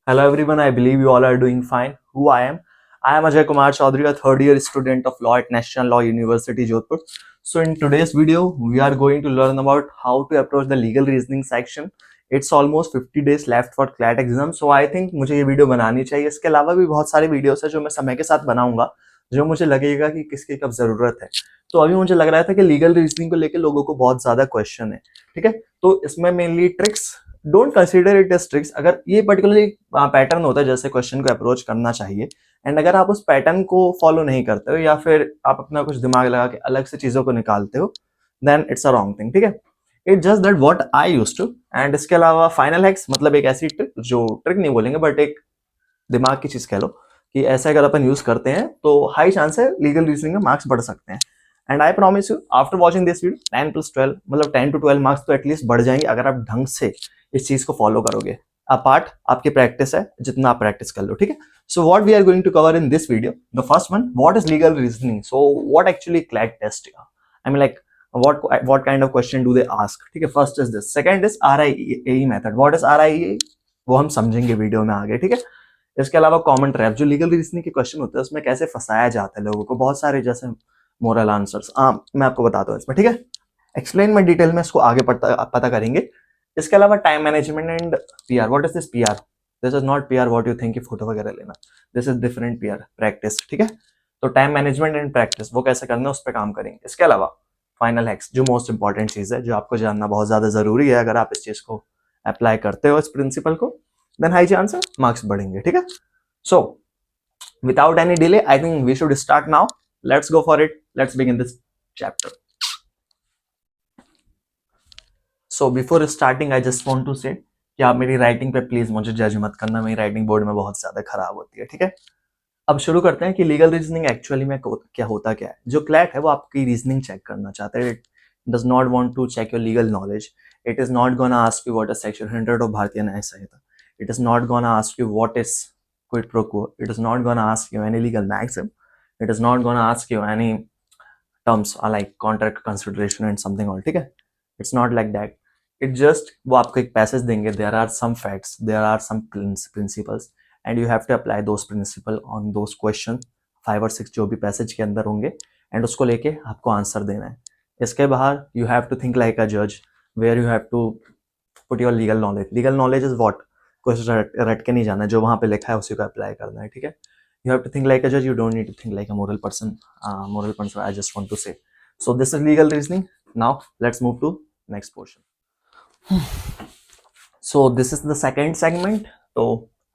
Hello everyone, I believe you all are doing fine. Who I am? I am Ajay Kumar Chaudhary, a third year student of law at National Law University, Jodhpur. So in today's video, we are going to learn about how to approach the legal reasoning section. It's almost 50 days left for CLAT exam, so I think मुझे ये video बनानी चाहिए. इसके अलावा भी बहुत सारे videos है जो मैं समय के साथ बनाऊंगा, जो मुझे लगेगा कि किसकी कब जरूरत है. तो अभी मुझे लग रहा था कि लीगल रीजनिंग को लेकर लोगों को बहुत ज्यादा क्वेश्चन है. ठीक है, तो इसमें mainly tricks, don't consider it as tricks. अगर ये पर्टिकुलरली पैटर्न होता है जैसे क्वेश्चन को अप्रोच करना चाहिए, एंड अगर आप उस पैटर्न को फॉलो नहीं करते हो या फिर आप अपना कुछ दिमाग लगा के अलग से चीजों को निकालते हो, then it's a wrong thing. ठीक है, it just that what I used to. And इसके अलावा फाइनल हैक्स मतलब एक ऐसी ट्रिक, जो ट्रिक नहीं बोलेंगे बट एक दिमाग की चीज कह लो कि ऐसा अगर अपन यूज करते हैं तो हाई चांस है लीगल रीजनिंग में मार्क्स बढ़ सकते हैं. And I promise you after watching this video 10+12 मतलब 10 to 12 मार्क्स तो एटलीस्ट बढ़ जाएंगे अगर आप ढंग से इस चीज को फॉलो करोगे. अपार्ट आपकी प्रैक्टिस है, जितना आप प्रैक्टिस कर लो. ठीक है, so what we are going to cover in this video, the first one, what is legal reasoning. So what actually CLAT test, I mean like what kind of question do they ask. ठीक है, first is this. Second is RIAE method. What is RIAE वो हम समझेंगे video में आगे. ठीक है, इसके अलावा कॉमन ट्रैप, जो लीगल रीजनिंग के क्वेश्चन होते हैं उसमें कैसे फंसाया जाता है लोगों को, बहुत सारे जैसे मोरल आंसर्स, मैं आपको बताता हूँ इसमें. ठीक है, एक्सप्लेन में डिटेल में इसको आगे पता करेंगे. इसके अलावा time management and PR. What is this PR? This is not PR what you think कि फोटो वगैरह लेना. This is different PR, practice. ठीक है, तो टाइम मैनेजमेंट एंड प्रैक्टिस वो कैसे करना है उस पर काम करेंगे. इसके अलावा फाइनल हैक्स, जो मोस्ट इंपॉर्टेंट चीज है, जो आपको जानना बहुत ज्यादा जरूरी है. अगर आप इस चीज को अप्लाई करते हो, इस प्रिंसिपल को, देन हाई चांस है मार्क्स बढ़ेंगे. ठीक है, so without any delay I think we should start now. Let's go for it. Let's begin this chapter. So before starting I just want to say कि आप मेरी writing पे please मुझे जज मत करना. मेरी राइटिंग बोर्ड में बहुत ज्यादा खराब होती है. ठीक है, अब शुरू करते हैं कि लीगल रीजनिंग एक्चुअली में क्या होता क्या है. जो क्लैट है वो आपकी रीजनिंग चेक करना चाहता है. It does not want to check your legal knowledge. It is not gonna ask you what is section 100 of Bharatiya Nyaya Sanhita. It is not gonna ask you what is quid pro quo. It is not gonna ask you any legal maxim. It is not gonna ask you any terms like contract consideration and something all. ठीक है, it's not like that. It just वो आपको एक passage देंगे, there are some facts, there are some principles and you have to apply those principle on those question, 5 और 6 जो भी passage के अंदर होंगे, एंड उसको लेके आपको आंसर देना है. इसके बाहर you have to think like a जज, where you have to put your legal knowledge. Legal knowledge is what, कुछ रट के नहीं जाना है, जो वहां पे लिखा है उसी को अप्लाई करना है. ठीक है, you have to think like a judge, you don't need to think like a moral person. I just want to say, so this is legal reasoning. Now let's move to next portion. So this is the second segment. तो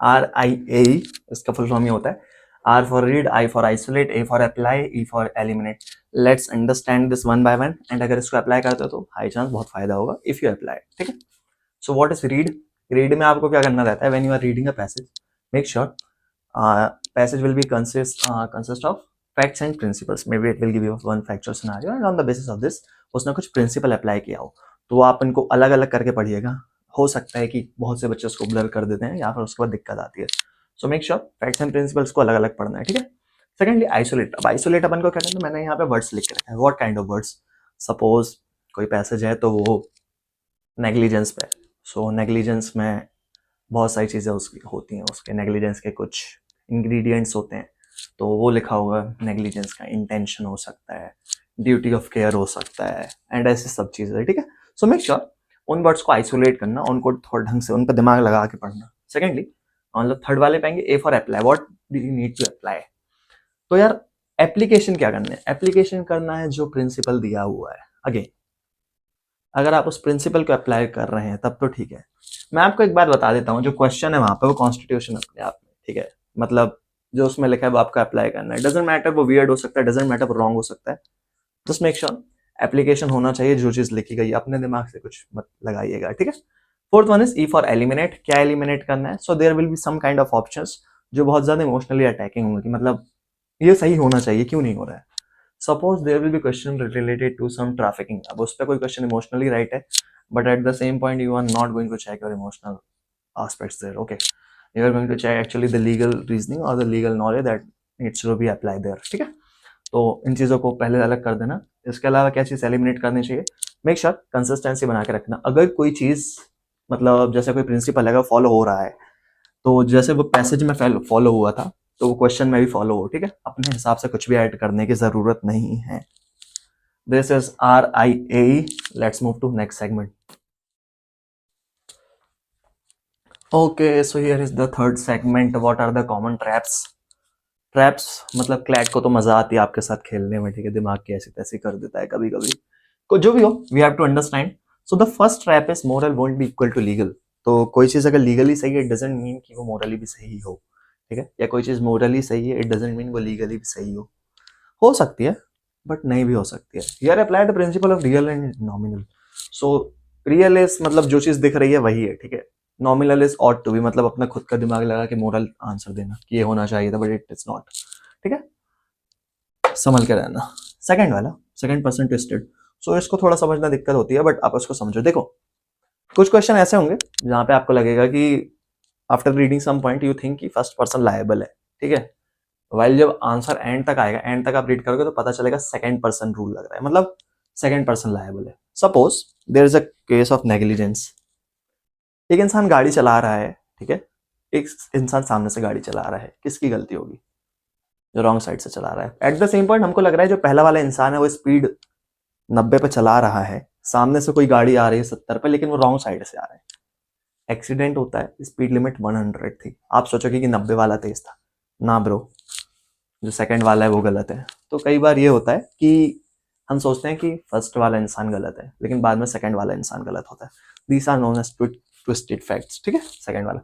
RIAE इसका full form ये होता है, R for read, I for isolate, A for apply, E for eliminate. Let's understand this one by one. And अगर इसको apply करते हो तो हाई चांस बहुत फायदा होगा if you apply. ठीक है, so what is read? read में आपको क्या करना रहता है, when you are reading a passage, make sure passage will be consist of facts and principles. Maybe it will give you one factual scenario and on the basis of this उसने कुछ principle apply किया हो, तो आप इनको अलग अलग करके पढ़िएगा. हो सकता है कि बहुत से बच्चे उसको ब्लर कर देते हैं या फिर उसके बाद दिक्कत आती है. So make sure facts and principles को अलग अलग पढ़ना है. ठीक है, सेकेंडली आइसोलेट. अब आइसोलेट अपन को क्या करना है, मैंने यहाँ पे वर्ड्स लिख के रखा है. What kind of words, suppose कोई पैसेज है तो वो नेग्लिजेंस पे. सो नेग्लिजेंस में बहुत सारी चीज़ें उसकी होती हैं, उसके नेग्लिजेंस के कुछ इंग्रेडिएंट्स होते हैं, तो वो लिखा होगा. नेग्लिजेंस का इंटेंशन हो सकता है, ड्यूटी ऑफ केयर हो सकता है, एंड ऐसी सब चीज़ें. ठीक है, सो मेक श्योर उन वर्ड्स को आइसोलेट करना, उनको थोड़ा ढंग से उन पर दिमाग लगा के पढ़ना. सेकेंडली मतलब थर्ड वाले पाएंगे A for apply. What do you need to apply. तो यार एप्लीकेशन क्या करना है, एप्लीकेशन करना है जो प्रिंसिपल दिया हुआ है. अगेन अगर आप उस प्रिंसिपल को अप्लाई कर रहे हैं तब तो ठीक है. मैं आपको एक बात बता देता हूँ, जो क्वेश्चन है वहां पे वो कॉन्स्टिट्यूशन अपने आप में. ठीक है, मतलब जो उसमें लिखा है वो आपको अप्लाई करना है. डजंट मैटर वो वियर्ड हो सकता है, डजंट मैटर वो रॉन्ग हो सकता है. जस्ट मेक श्योर एप्लीकेशन होना चाहिए. जो चीज लिखी गई अपने दिमाग से कुछ मत लगाइएगा. ठीक है, fourth one is E for eliminate. क्या एलिमिनेट करना है, so there will be some kind of options जो बहुत ज्यादा इमोशनली अटैकिंग होंगे, मतलब ये सही होना चाहिए, क्यों नहीं हो रहा है. Suppose there will be question related to some trafficking. अब उस पर कोई क्वेश्चन इमोशनली राइट है, but at the same point you are not going to check your emotional aspects there. Okay, you are going to check actually the legal reasoning or the legal knowledge that needs to be applied there. ठीक है, तो इन चीज़ों को पहले अलग कर देना. इसके अलावा क्या चीज़ एलिमिनेट करनी चाहिए, मेक श्योर कंसिस्टेंसी बना के रखना. अगर कोई चीज़ मतलब जैसे कोई प्रिंसिपल है फॉलो हो रहा है, तो जैसे वो पैसेज में फॉलो हुआ था तो वो क्वेश्चन में भी फॉलो हो, ठीक है। अपने हिसाब से कुछ भी ऐड करने की जरूरत नहीं है। This is RIAE. Let's move to next segment. Okay, so here is the third segment. What are the common traps? Traps मतलब क्लैट को तो मजा आती है आपके साथ खेलने में, ठीक है। दिमाग की ऐसी तैसी कर देता है कभी कभी, को जो भी हो, we have to understand. So the first trap is moral won't be equal to legal. तो कोई चीज अगर लीगली सही है, इट डजंट मीन कि वो मोरली भी सही हो, ठीक है। या कोई चीज मोरली सही है, इट डजंट मीन वो लीगली भी सही हो सकती है बट नहीं भी हो सकती है. Here apply the principle of real and nominal. So real is मतलब जो चीज दिख रही है वही है, ठीक है. Nominal is ought to be मतलब अपना खुद का दिमाग लगा के मोरल आंसर देना कि ये होना चाहिए था बट इट इज नॉट, ठीक है. संभल के रहना. सेकंड वाला, सेकंड पर्सन ट्विस्टेड. सो इसको थोड़ा समझना दिक्कत होती है बट आप उसको समझो. देखो कुछ क्वेश्चन ऐसे होंगे जहां पे आपको लगेगा कि after reading some point you think कि फर्स्ट पर्सन लायबल है, ठीक है. वाइल जब आंसर एंड तक आएगा, एंड तक आप रीड करोगे तो पता चलेगा सेकंड पर्सन रूल लग रहा है, मतलब सेकंड पर्सन लायबल है. Suppose there is a case of negligence. एक इंसान गाड़ी चला रहा है, ठीक है. एक इंसान सामने से गाड़ी चला रहा है, किसकी गलती होगी? जो रॉन्ग साइड से चला रहा है. एट द सेम पॉइंट हमको लग रहा है जो पहला वाला इंसान है वो स्पीड 90 पे चला रहा है, सामने से कोई गाड़ी आ रही है 70 पे लेकिन वो रॉन्ग साइड से आ रहा है. एक्सीडेंट होता है, स्पीड लिमिट 100 थी. आप सोचोगे कि 90 वाला तेज था. ना ब्रो, जो सेकंड वाला है वो गलत है. तो कई बार ये होता है कि हम सोचते हैं कि फर्स्ट वाला इंसान गलत है लेकिन बाद में सेकंड वाला इंसान गलत होता है. These are known as twisted facts, ठीक है. सेकंड वाला.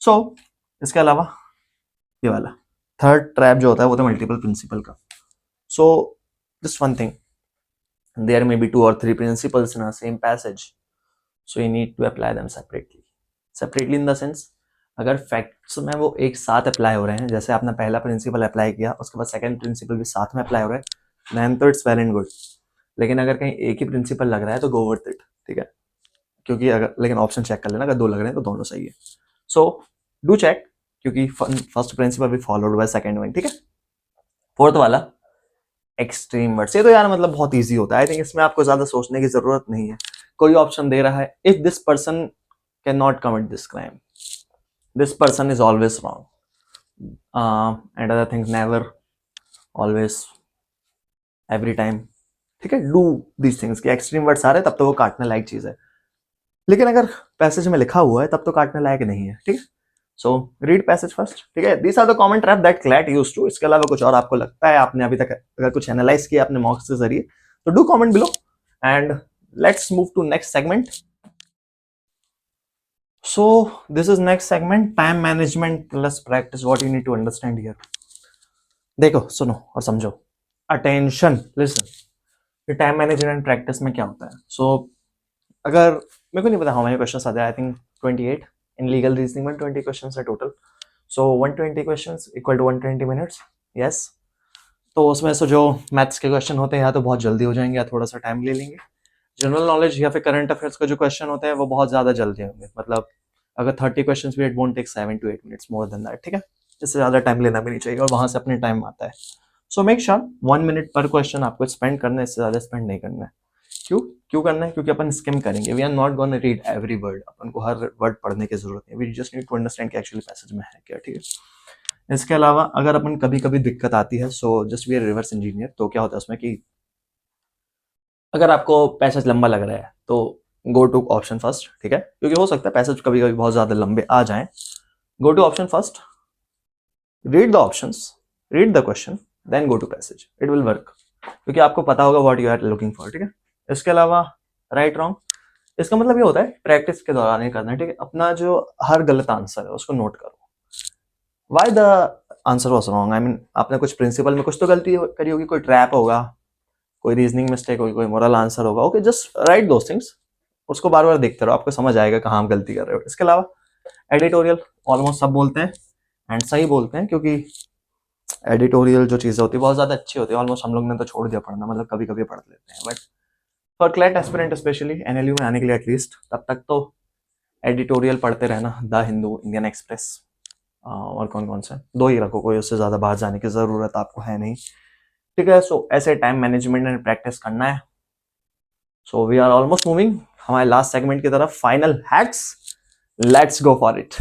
सो इसके अलावा ये वाला थर्ड ट्रैप जो होता है वो तो मल्टीपल प्रिंसिपल का. So just one thing, there may be 2 or 3 principles in a same passage, so you need to apply them separately in the sense अगर फैक्ट्स में वो एक साथ अप्लाई हो रहे हैं, जैसे आपने पहला प्रिंसिपल अप्लाई किया उसके बाद सेकंड प्रिंसिपल भी साथ में अप्लाई हो रहा है, देन तो इट्स वेल एंड गुड. लेकिन अगर कहीं एक ही प्रिंसिपल लग रहा है तो गो विथ इट, ठीक है. क्योंकि अगर लेकिन ऑप्शन चेक कर लेना, अगर दो लग रहे हैं तो दोनों सही है. सो डू चेक, क्योंकि फर्स्ट प्रिंसिपल भी फॉलोड बाय सेकंड वन, ठीक है. फोर्थ वाला एक्सट्रीम वर्ड्स. ये तो यार मतलब बहुत इजी होता है. आई थिंक इसमें आपको ज्यादा सोचने की जरूरत नहीं है. कोई ऑप्शन दे रहा है, if this person can not commit this crime, this person is always wrong, and other things never, always, every time, ठीक है. Do these things. कि एक्सट्रीम वर्ड्स आ रहे हैं तब तो वो काटने लायक चीज है, लेकिन अगर पैसेज में लिखा हुआ है तब तो काटने लायक नहीं है, ठीक है. सो रीड पैसेज फर्स्ट, ठीक है. These are the common trap that CLAT used to. इसके अलावा कुछ और आपको लगता है आपने अभी तक अगर कुछ एनालाइज किया अपने मॉक्स के जरिए तो do comment below. And let's move to next segment. So this is next segment, time management plus practice. What you need to understand here. देखो सुनो और समझो. Attention, listen. ये टाइम मैनेजमेंट प्रैक्टिस में क्या होता है. सो अगर मेरे को नहीं पता हाउ मेनी क्वेश्चंस आते हैं, I think 28 in legal reasoning में 20 क्वेश्चंस है total. So 120 questions equal to 120 minutes. Yes. तो उसमें से जो मैथ्स के क्वेश्चन होते हैं या तो बहुत जल्दी हो जाएंगे या थोड़ा सा टाइम ले लेंगे. जनरल नॉलेज या फिर करंट अफेयर्स का जो क्वेश्चन होते हैं वो बहुत ज्यादा जल्दी होंगे. मतलब अगर 30 क्वेश्चन भी, it won't take 7 to 8 minutes more than that, ठीक है. इससे ज्यादा टाइम लेना भी नहीं चाहिए और वहां से अपने टाइम आता है. सो मेक श्योर 1 मिनट पर क्वेश्चन आपको स्पेंड करना है, इससे ज्यादा स्पेंड नहीं करना है. क्यों क्यों करना है? क्योंकि अपन स्किम करेंगे. We are not gonna read every word. अपन को हर वर्ड पढ़ने की जरूरत नहीं. We just need to understand कि एक्चुअली पैसेज में है क्या, ठीक है. इसके अलावा अगर अपन कभी कभी दिक्कत आती है, so just we are reverse engineer. तो क्या होता है उसमें कि अगर आपको पैसेज लंबा लग रहा है तो गो टू ऑप्शन फर्स्ट, ठीक है. क्योंकि हो सकता है पैसेज कभी कभी बहुत ज्यादा लंबे आ जाएं. Go to option first, read the options, read the question, then go to passage. It will work, क्योंकि आपको पता होगा what you are looking for, ठीक है. इसके अलावा राइट रॉन्ग, इसका मतलब ये होता है प्रैक्टिस के दौरान ही करना है, ठीक है. अपना जो हर गलत आंसर है उसको नोट करो. Why the answer was wrong, I mean आपने कुछ प्रिंसिपल में कुछ तो गलती करी होगी, कोई ट्रैप होगा, कोई रीजनिंग मिस्टेक होगी, कोई मोरल आंसर होगा. Okay, just right those things. उसको बार बार देखते रहो, आपको समझ आएगा कहाँ आप गलती कर रहे हो. इसके अलावा एडिटोरियल ऑलमोस्ट सब बोलते हैं एंड सही बोलते हैं, क्योंकि एडिटोरियल जो चीजें होती है बहुत ज्यादा अच्छी होती है. ऑलमोस्ट हम लोग ने तो छोड़ दिया पढ़ना, मतलब कभी कभी पढ़ लेते हैं. But for CLAT aspirant specially NLU में आने के लिए एटलीस्ट तब तक तो एडिटोरियल पढ़ते रहना. द हिंदू, इंडियन एक्सप्रेस, और कौन कौन से, दो ही रखो. कोई उससे ज्यादा बाहर जाने की जरूरत आपको है नहीं, ठीक है. सो ऐसे टाइम मैनेजमेंट एंड प्रैक्टिस करना है. So we are almost moving हमारे लास्ट सेगमेंट की तरफ. Final hacks, let's go for it.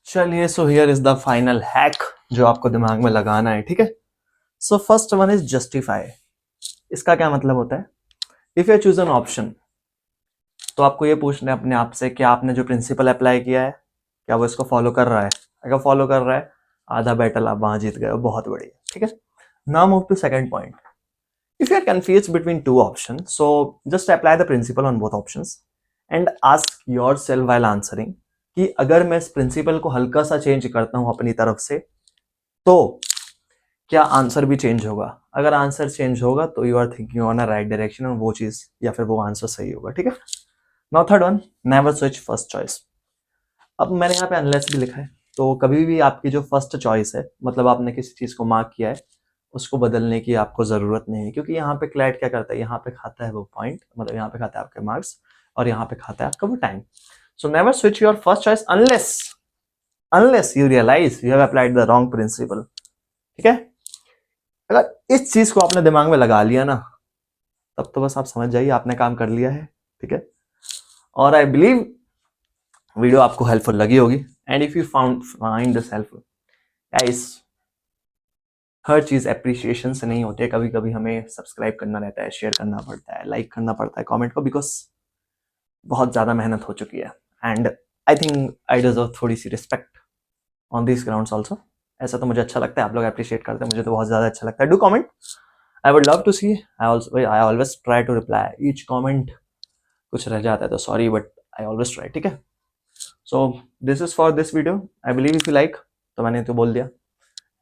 चलिए, so here is the final hack जो आपको दिमाग में लगाना है, ठीक है। So first one is justify. इसका क्या मतलब होता है? If you choose an option, तो आपको ये पूछना है अपने आप से कि आपने जो प्रिंसिपल अप्लाई किया है क्या वो इसको फॉलो कर रहा है। अगर फॉलो कर रहा है, आधा बैटल आप वहां जीत गए हो, बहुत बढ़िया, ठीक है। Now move to second point. If you are confused between two options, so just apply the principle on both options and ask yourself while answering कि अगर मैं इस प्रिंसिपल को हल्का सा चेंज करता हूं अपनी तरफ से, तो क्या आंसर भी चेंज होगा? अगर आंसर चेंज होगा तो you are thinking on a right direction, और वो चीज या फिर वो आंसर सही होगा, ठीक है। Now third one, never switch first choice. अब मैंने यहाँ पे अनलेस भी लिखा है, तो कभी भी आपकी जो फर्स्ट चॉइस है, मतलब आपने किसी चीज को मार्क किया है, उसको बदलने की आपको जरूरत नहीं है, क्योंकि यहाँ पे क्लैट क्या करता है, यहाँ पे खाता है वो पॉइंट, मतलब यहाँ पे खाता है आपके मार्क्स, और यहाँ पे खाता है आपका वो time. So never switch your first choice unless you realize you have applied the wrong principle, ठीक है। अगर इस चीज को आपने दिमाग में लगा लिया ना, तब तो बस आप समझ जाइए आपने काम कर लिया है, ठीक है। और आई बिलीव वीडियो आपको हेल्पफुल लगी होगी, and if you find this helpful, guys, हर चीज एप्रिसिएशन से नहीं होती है, कभी कभी हमें सब्सक्राइब करना रहता है, शेयर करना पड़ता है, लाइक करना पड़ता है कमेंट को, बिकॉज बहुत ज्यादा मेहनत हो चुकी है, and I think I deserve थोड़ी सी respect on this grounds also. ऐसा तो मुझे अच्छा लगता है, आप लोग अप्रिशिएट करते हैं, मुझे तो बहुत ज्यादा अच्छा लगता है। Do comment, I would love to see. I always try to reply each comment, कुछ रह जाता है तो sorry, but I always try, ठीक है। So this is for this video, I believe if you like, तो मैंने तो बोल दिया।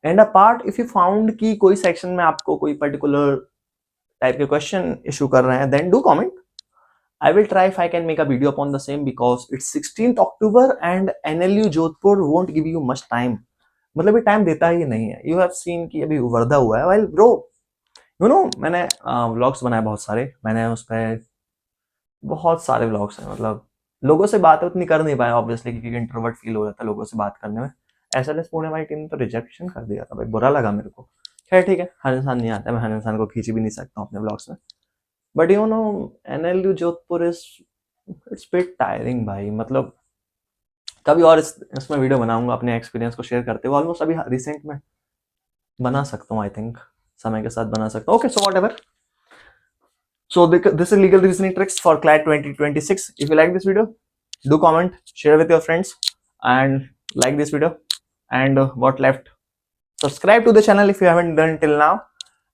And apart if you found कि कोई सेक्शन में आपको कोई पर्टिकुलर टाइप के क्वेश्चन इशू कर रहे हैं, then do comment. I will try if I can make a video upon the same, because it's 16th October and NLU Jodhpur won't give you much time. मतलब ये time देता ही नहीं है। You have seen कि अभी वर्धा हुआ है, while bro, you know, मैंने व्लॉग्स बनाए बहुत सारे, मैंने उस पर बहुत सारे व्लॉग्स हैं, मतलब लोगों से बात उतनी कर नहीं पाया ऑब्वियसली, क्योंकि इंट्रोवर्ट फील हो जाता है लोगों से बात करने में। SLS पुणे वाली टीम ने तो रिजेक्शन कर दिया था भाई, बुरा लगा मेरे को। खैर ठीक है, हर इंसान नहीं आता, मैं हर इंसान को खींच भी नहीं सकता हूँ अपने व्लॉग्स में, but you know NLU Jodhpur is, it's bit tiring भाई। मतलब कभी और इसमें वीडियो बनाऊंगा अपने एक्सपीरियंस को शेयर करते हुए, ऑलमोस्ट अभी रिसेंट में बना सकता हूँ, आई थिंक समय के साथ बना सकता हूँ। Okay, so whatever, so this is legal reasoning tricks for CLAT 2026. If you like this video, do comment, share with your friends, and like this video. And what left, subscribe to the channel if you haven't done till now.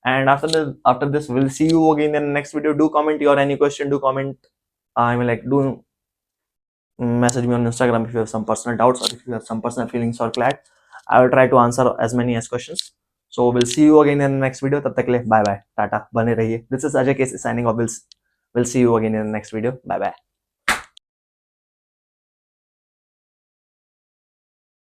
And after this we'll see you again in the next video. Do comment your any question, do comment, I mean, like, do message me on Instagram if you have some personal doubts, or if you have some personal feelings or CLAT. I will try to answer as many as questions. So we'll see you again in the next video. तब तक के लिए bye bye, Tata, बने रहिए. This is Ajay Casey signing off. We'll see you again in the next video. Bye bye.